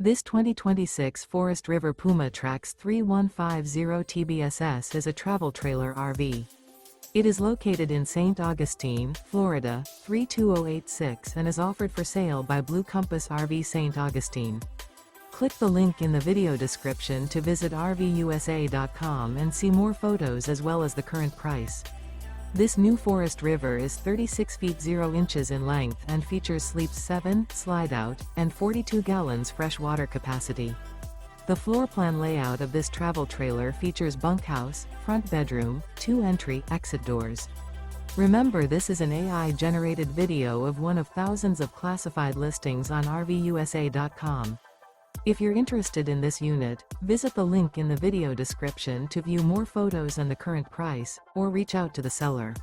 This 2026 Forest River Puma Tracks 3150 TBSS is a travel trailer RV. It is located in St. Augustine, Florida, 32086 and is offered for sale by Blue Compass RV St. Augustine. Click the link in the video description to visit RVUSA.com and see more photos as well as the current price. This new Forest River is 36 feet 0 inches in length and features sleeps 7, Slideout, and 42 gallons fresh water capacity. The floor plan layout of this travel trailer features bunkhouse, front bedroom, 2 entry/exit doors. Remember, this is an AI-generated video of one of thousands of classified listings on RVUSA.com. If you're interested in this unit, visit the link in the video description to view more photos and the current price, or reach out to the seller.